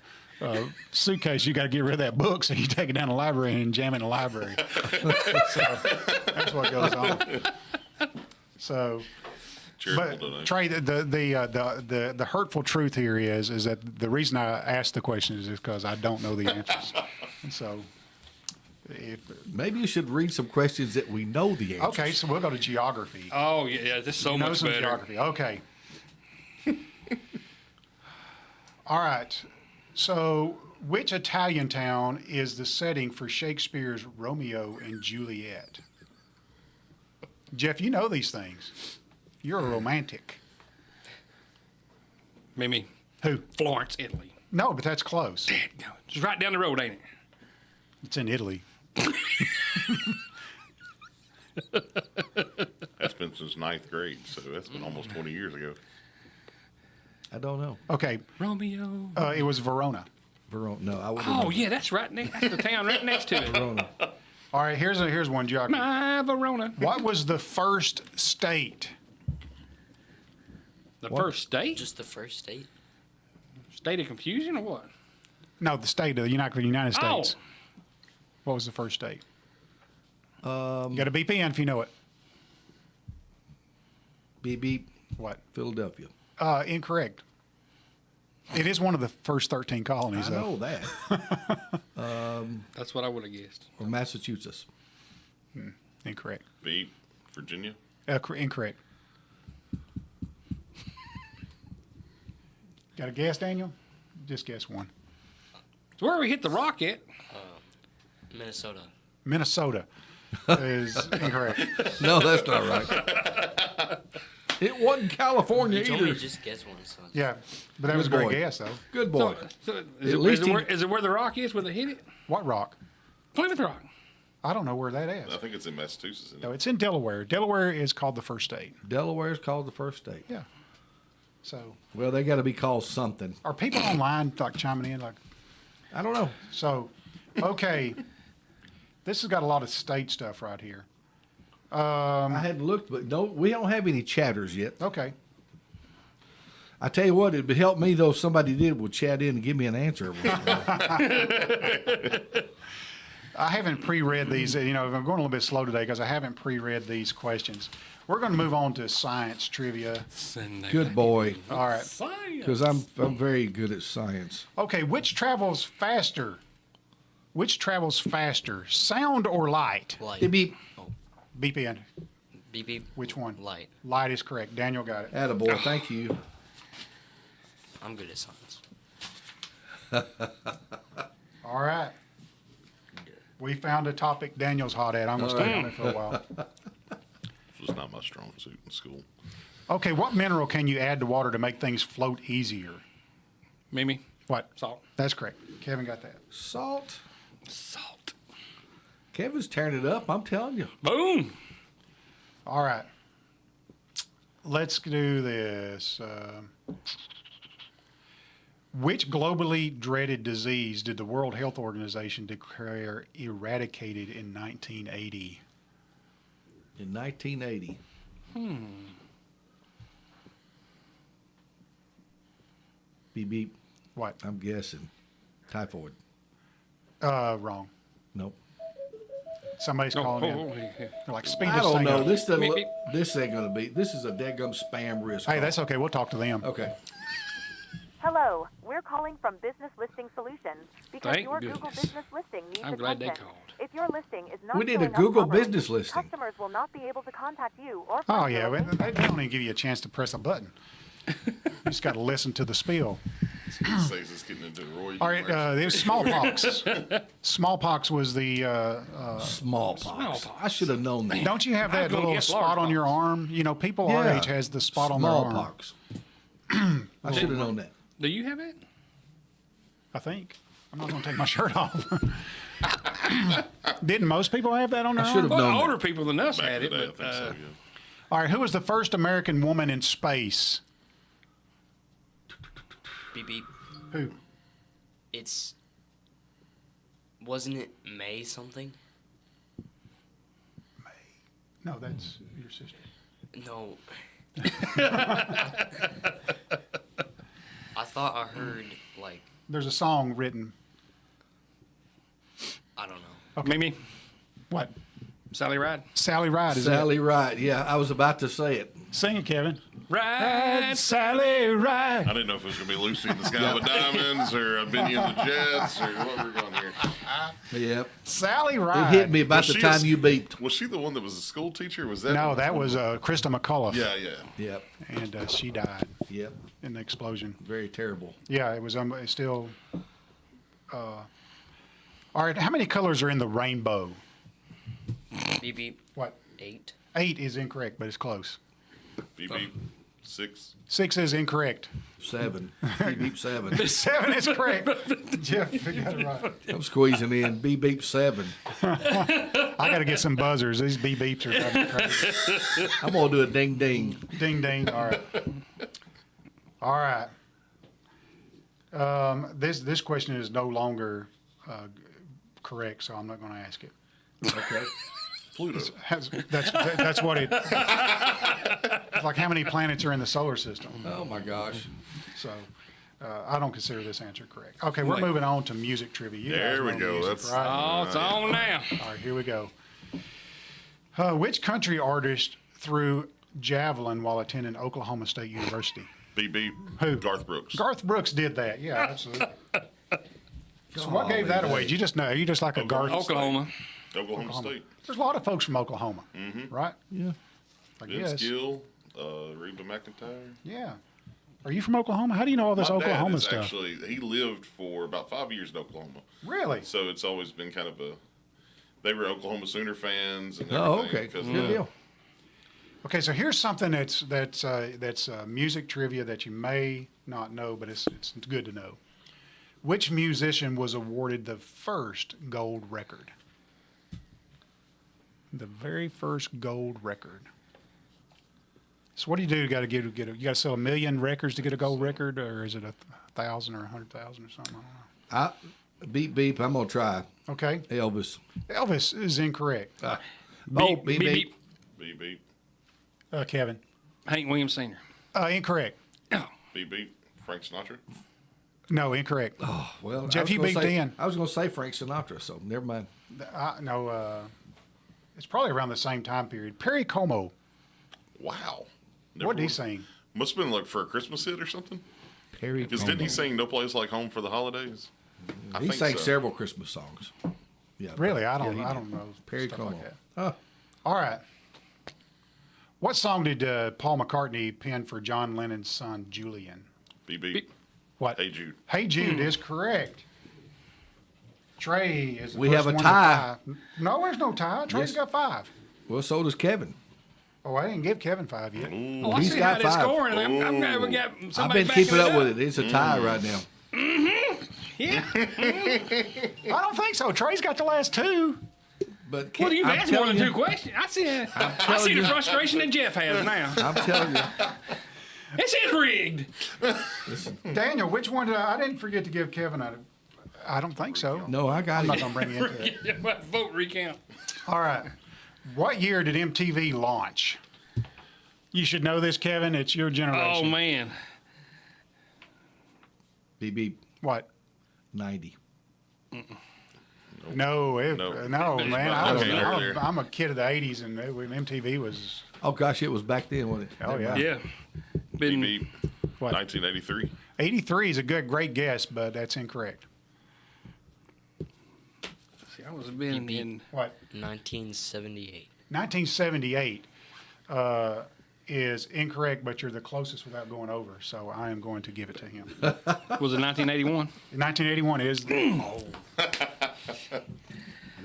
suitcase. You got to get rid of that book, so you take it down to the library and jam it in the library. So that's what goes on. So. Charitable But donation. Trey, the hurtful truth here is that the reason I asked the question is because I don't know the answers. And so, Maybe you should read some questions that we know the answers. okay, so we'll go to geography. Oh yeah, this is so You know much some better. geography. Okay. All right. So, which Italian town is the setting for Shakespeare's Romeo and Juliet? Jeff, you know these things. You're a romantic. Mimi. Who? Florence, Italy. No, but that's close. It's right down the road, ain't it? It's in Italy. That's been since 9th grade, so that's been almost 20 years ago. I don't know. Okay. Romeo. It was Verona. Verona. No, I wouldn't. Oh yeah, that's right next. That's the town right next to it. Verona. All right, here's one geography. My Verona. What was the first state? The first state? Just the first state. State of confusion or what? No, the state of the United Oh. States. What was the first state? You got to beep in if you know it. Beep beep. What? Philadelphia. Incorrect. It is one of the first 13 colonies, I though. know that. That's what I would have guessed. Or Massachusetts. Incorrect. B, Virginia. Incorrect. Got a guess, Daniel? Just guess one. It's where we hit the rock at. Minnesota. Minnesota is incorrect. No, that's not right. It wasn't California You told me either. to just guess one, so. Yeah, but that was a Good great boy. guess, though. Good boy. So At least is it where the rock is, where they hit it? What rock? Plymouth Rock. I don't know where that is. I think it's in Massachusetts. Isn't it? No, it's in Delaware. Delaware is called the first state. Delaware is called the first state. Yeah. So, Well, they got to be called something. are people online like chiming in? Like, I don't know. so, okay, this has got a lot of state stuff right here. I hadn't looked, but we don't have any chatters yet. Okay, I tell you what, it'd help me though if somebody would chat in and give me an answer. I haven't pre-read these. I'm going a little bit slow today because I haven't pre-read these questions. We're going to move on to science trivia. Good boy, All right. because I'm very good at science. Okay, which travels faster? Which travels faster, sound or light? Light. Beep beep. Beep in. Beep beep. Which one? Light. Light is correct. Daniel got it. Attaboy, thank you. I'm good at science. All right. We found a topic Daniel's hot at. I'm going to stay on it for a while. This was not my strong suit in school. Okay, what mineral can you add to water to make things float easier? Mimi. What? Salt. That's correct. Kevin got that. Salt. Salt. Kevin's tearing it up. I'm telling you. Boom. All right. Let's do this. Which globally dreaded disease did the World Health Organization declare eradicated in 1980? In 1980. Beep beep. What? I'm guessing. Typhoid. Wrong. Nope. Somebody's calling in. They're like, speed I this don't thing know. up. This doesn't Beep, look, beep. this ain't gonna be. This is a daggum spam risk. Hey, call. that's okay. We'll talk to them. Okay. Hello, we're calling from Business Listing Solutions because Thank your goodness. Google business listing needs I'm glad they attention. called. If your listing is not We need a showing up Google properly, business listing. Customers will not be able to contact you or Oh, find yeah. your They don't even give you a chance to press a button. You just got to listen to the spiel. It says it's getting into Roy. All right. It was smallpox. Smallpox was the. Smallpox. I should have known that. Don't you have I was that gonna little guess spot on your arm? People our Yeah. age has the spot on their arm. Smallpox. I should have known that. Do you have it? I think. I'm not going to take my shirt off. Didn't most people have that on their I should arm? have Well, known older that. people than us Back had in it, the day, I but think so, yeah. All right. Who was the first American woman in space? Beep beep. Who? Wasn't it May something? No, that's your sister. No. I thought I heard, like, There's a song written. I don't know. Mimi, What? Sally Ride. Sally Ride is it? Sally Wright. Yeah, I was about to say it. Sing it, Kevin. Ride. Sally Ride. I didn't know if it was going to be Lucy in the Sky with Diamonds or Benny and the Jets or what we're going here. Yep. Sally It Ride. hit me about Was the she a- time you beeped. Was she the one that was a school teacher? Was that? No, that was Krista McCullough. Yeah, yeah. Yep. And she died Yep. in the explosion. Very terrible. Yeah, it was it's still. All right, how many colors are in the rainbow? Beep beep. What? 8. 8 is incorrect, but it's close. Beep beep. 6. 6 is incorrect. 7. Beep beep 7. 7 is correct. Jeff, you got it right. I'm squeezing in. Beep beep 7. I got to get some buzzers. These beep beeps are driving me crazy. I'm gonna do a ding ding. Ding ding. All right. All right. This question is no longer correct, so I'm not going to ask it. Okay. Pluto. That's what it. It's like how many planets are in the solar system. Oh my gosh. So I don't consider this answer correct. Okay, we're moving on to music trivia. You There guys we know go. music, That's- right. Oh, it's on now. All right, here we go. Which country artist threw javelin while attending Oklahoma State University? Beep beep. Who? Garth Brooks. Garth Brooks did that. Yeah, absolutely. So what gave that away? Did you just know? You just like a Garth? Oklahoma. Oklahoma State. There's a lot of folks from Oklahoma, right? Yeah. I Vince guess. Gill, Reba McEntire. Yeah. Are you from Oklahoma? How do you know all this My Oklahoma dad is stuff? actually, he lived for about 5 years in Oklahoma. Really? So it's always been kind of they were Oklahoma Sooner fans and Oh, everything. okay. 'cause, Good deal. Okay, so here's something that's music trivia that you may not know, but it's good to know. Which musician was awarded the first gold record? The very first gold record. So what do? You got to get you got to sell 1 million records to get a gold record, or is it 1,000 or 100,000 or something? I don't know. Beep beep. I'm gonna try Okay, Elvis. Elvis is incorrect. Beep beep beep. Beep beep. Kevin, Hank Williams Sr. Incorrect. Beep beep. Frank Sinatra. No, incorrect. Well, Jeff, I was you gonna beat say- Dan. I was gonna say Frank Sinatra, so never mind. No, it's probably around the same time period. Perry Como. Wow. What did he Never- sing? Must have been like for a Christmas hit or something. Perry. Because didn't he sing "No Place Like Home" for the holidays? I He think sang so. several Christmas songs. Yeah. Really? I Yeah, don't. he I did. don't know. Perry stuff Como. like that. Huh. All right. What song did Paul McCartney pen for John Lennon's son Julian? Beep beep. What? Hey Jude. Hey Jude is correct. Trey is. The We first have a one to tie. 5. No, there's no tie. Trey's Yes. got 5. Well, so does Kevin. Oh, I didn't give Kevin 5 yet. Oh, I He's see got how it's 5. scoring. I'm glad we got I've somebody been keeping backing up with it. It's a tie right now. Yeah. I don't think so. Trey's got the last 2. But Well, you've I'm asked more telling than you- 2 questions. I see telling the you. frustration that Jeff has now. I'm telling you. This is rigged. Daniel, which one did I didn't forget to give Kevin a. I don't think so. No, I got I'm not it. going to bring you into it. Vote recount. All right. What year did MTV launch? You should know this, Kevin. It's your generation. Oh, man. Beep beep. What? 90. No, No. man. I don't Okay, know. earlier. I'm a kid of the 80s, and MTV was. Oh gosh, it was back then, wasn't it? Oh, yeah. Yeah. Beep Been, beep. What? 1983. 83 is a great guess, but that's incorrect. see, I was been Beep, in. What? 1978. 1978 is incorrect, but you're the closest without going over, so I am going to give it to him. Was it 1981? 1981 is.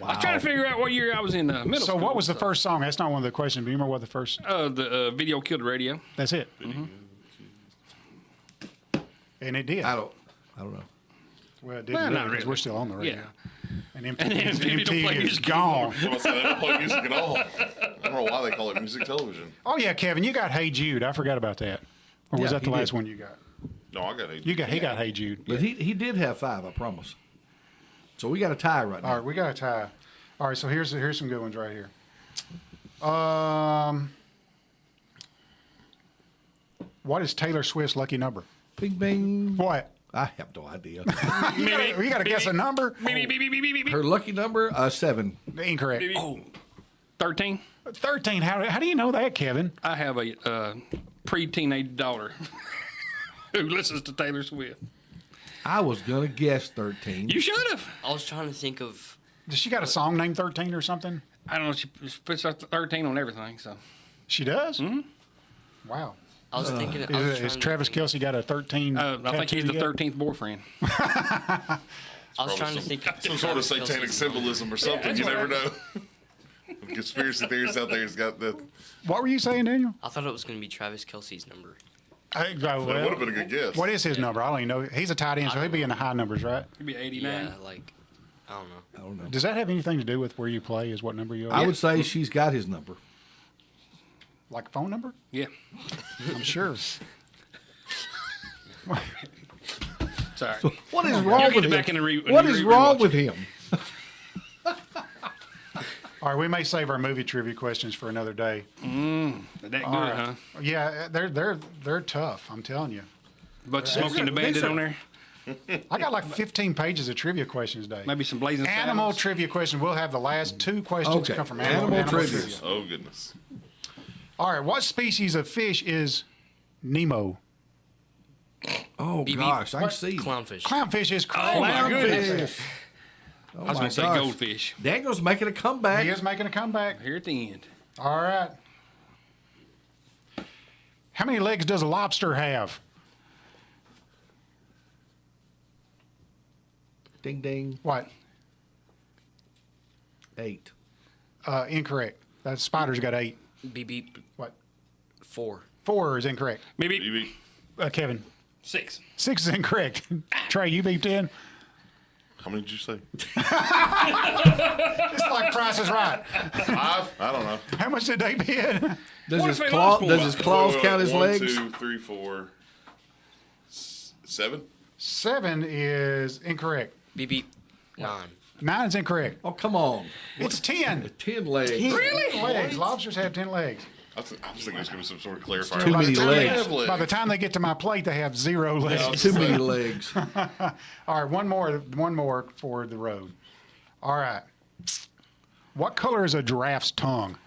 I was trying to figure out what year I was in middle So school. what was the first song? That's not one of the questions. But you remember what the first? The video killed the radio. That's it. And it did. I don't know. Well, it didn't Well, really, not 'cause really. we're still on the radio. Yeah. And then MTV, don't play is music gone. Well, they don't play music at all. I don't know why they call it music television. Oh yeah, Kevin, you got Hey Jude. I forgot about that. Or was Yeah, that the he last did. one you got? No, I got He got Hey Jude. But he did have 5, I promise. So we got a tie right now. All right, we got a tie. All right, so here's some good ones right here. What is Taylor Swift's lucky number? Bing bing. What? I have no idea. You got to guess a number? Beep, beep, beep, beep, beep, beep. Her lucky number 7. Incorrect. Oh, 13. 13. How do you know that, Kevin? I have a pre-teenage daughter who listens to Taylor Swift. I was gonna guess 13. You should have. I was trying to think of. Does she got a song named 13 or something? I don't know. She puts 13 on everything. So She does? Mm-hmm. Wow. I was thinking. I was Is trying to Travis think- Kelsey got a 13? I think he's the 13th boyfriend. I was trying to think. Of some sort of Travis satanic Kelce's symbolism or something. that's You what never know. Conspiracy theorists out there has got the. What were you saying, Daniel? I thought it was going to be Travis Kelsey's number. That would have been a good guess. What is his number? I don't even know. He's a tight end, so he'll be in the high numbers, right? He'd be 89. Yeah, like I don't know. I don't know. Does that have anything to do with where you play? Is what number you are? I would say she's got his number. Like a phone number? Yeah. I'm sure. Sorry. What is You'll wrong get with it him? back in the What is wrong with him? All right, we may save our movie trivia questions for another day. That good, All right. huh? Yeah, they're tough. I'm telling you. But Smoking the Bandit on there. I got like 15 pages of trivia questions today. Maybe some Blazing Animal Saddles. trivia question. We'll have the last 2 questions Okay. come from Animal animal trivia. trivia. Oh goodness. All right, what species of fish is Nemo? Oh BB. gosh, I can see. Clownfish. Clownfish is correct. Oh, my goodness. Clownfish. Oh, I was my going to say gosh. goldfish. Daniel's making a comeback. He is making a comeback. Here at the end. All right. How many legs does a lobster have? Ding ding. What? 8. Incorrect. That spider's got 8. Beep beep. What? 4. 4 is incorrect. Maybe BB, Kevin. 6. 6 is incorrect. Trey, you beeped in. how many did you say? It's like Price is Right. 5? I don't know. How much did they bid? Does What his if they lost one? does his claws count his 1, legs? 2, 3, 4, 7. 7 is incorrect. Beep beep. 9. 9 is incorrect. Oh, come on. It's 10. 10 legs. 10 legs. Lobsters have 10 legs. I was thinking there's going to be some sort of clarifier. Too many By legs. By the time they get to my plate, they have 0 legs. Too many legs. All right, one more for the road. All right. What color is a giraffe's tongue?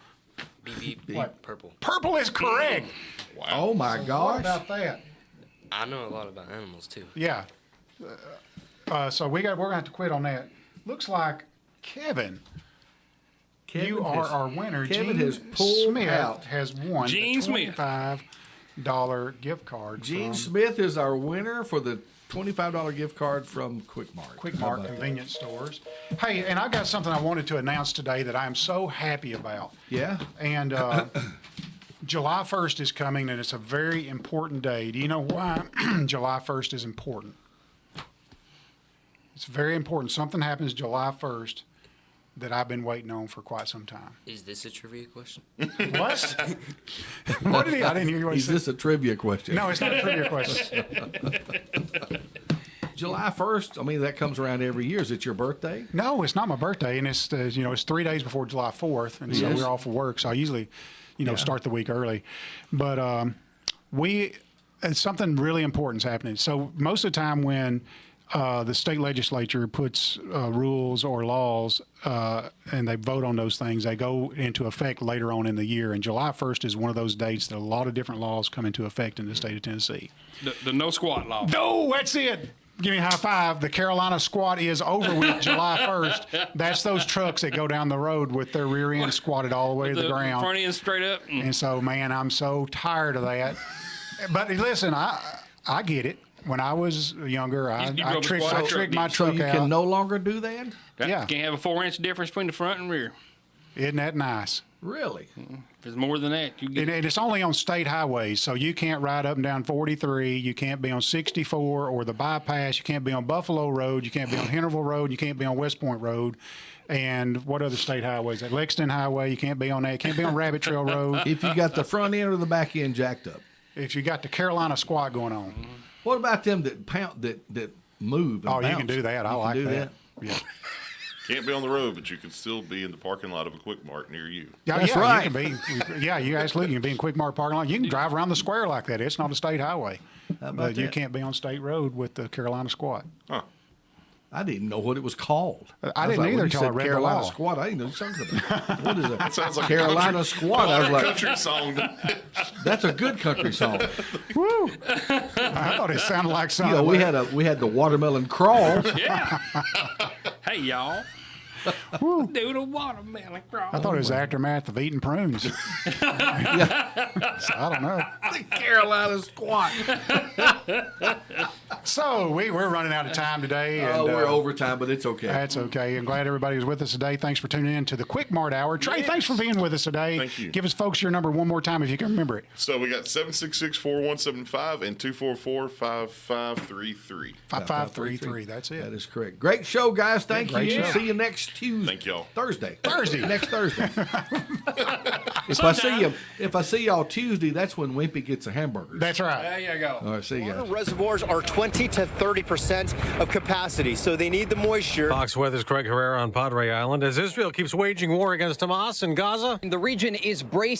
Beep beep. What? Purple. Purple is correct. Oh my What gosh. about that? I know a lot about animals too. Yeah. So we're gonna have to quit on that. Looks like Kevin, you are our winner. Kevin Gene has pulled Smith out. has won Gene the Smith. $25 gift card. Gene from Smith is our winner for the $25 gift card from Quik Mart. Quik How Mart about that? convenience stores. Hey, and I got something I wanted to announce today that I am so happy about. Yeah. And July 1st is coming, and it's a very important day. Do you know why July 1st is important? It's very important. Something happens July 1st that I've been waiting on for quite some time. Is this a trivia question? What? What did he? I didn't hear you. What he Is said. this a trivia question? No, it's not a trivia question. July 1st, I mean, that comes around every year. Is it your birthday? No, it's not my birthday, and it's it's 3 days before July 4th, and so Yes. we're off of work. So I usually, start the week early, but something really important is happening. So most of the time when the state legislature puts rules or laws and they vote on those things, they go into effect later on in the year. And July 1st is one of those dates that a lot of different laws come into effect in the state of Tennessee. The no squat law. No, that's it. Give me a high five. The Carolina squat is over with July 1st. That's those trucks that go down the road with their rear end squatted all the way to the ground. Front end straight up. And so, man, I'm so tired of that. But listen, I get it. When I was younger, I drove a tricked squat my truck, So truck you out. can no longer do that? Yeah. Can't have a 4-inch difference between the front and rear. Isn't that nice? Really? If it's more than that, you get. And it's only on state highways, so you can't ride up and down 43. You can't be on 64 or the bypass. You can't be on Buffalo Road. You can't be on Hennerville Road. You can't be on West Point Road. And what other state highways? Lexington Highway, you can't be on that. You can't be on Rabbit Trail Road. If you got the front end or the back end jacked up. If you got the Carolina squat going on. What about them that that move? And Oh, you can bounce? do that. I You can like do that. Yeah. Can't be on the road, but you can still be in the parking lot of a Quik Mart near you. Yeah, That's yeah, right. You can be, yeah, you absolutely can be in Quik Mart parking lot. You can drive around the square like that. It's not a state highway. How about But you that? can't be on state road with the Carolina squat. Huh. I didn't know what it was called. I was didn't like, either when you till I said read the Carolina law. squat. I didn't know what you're talking about. What is it? That sounds like a Carolina country- squat. I was like, country song. that's a good country song. Woo! I thought it sounded like You something. know, we had the watermelon crawl. Yeah. Hey, y'all. Do the watermelon crawl. I thought it was the aftermath of eating prunes. So I don't know. The Carolina squat. So we're running out of time today. And, We're overtime, but it's okay. That's okay. I'm glad everybody was with us today. Thanks for tuning in to the Quik Mart Hour. Trey, thanks for being with us today. Thank you. Give us folks your number one more time if you can remember it. So we got 766-4175 and 244-5533. 5533. That's it. That is correct. Great show, guys. Thank great you. show. See you next Tuesday. Thank y'all. Thursday. Thursday. Next Thursday. If I see y'all Tuesday, that's when Wimpy gets a hamburger. That's right. There you go. All right, see you guys. Reservoirs are 20 to 30% of capacity, so they need the moisture. Fox Weather's Craig Herrera on Padre Island as Israel keeps waging war against Hamas in Gaza. The region is bracing.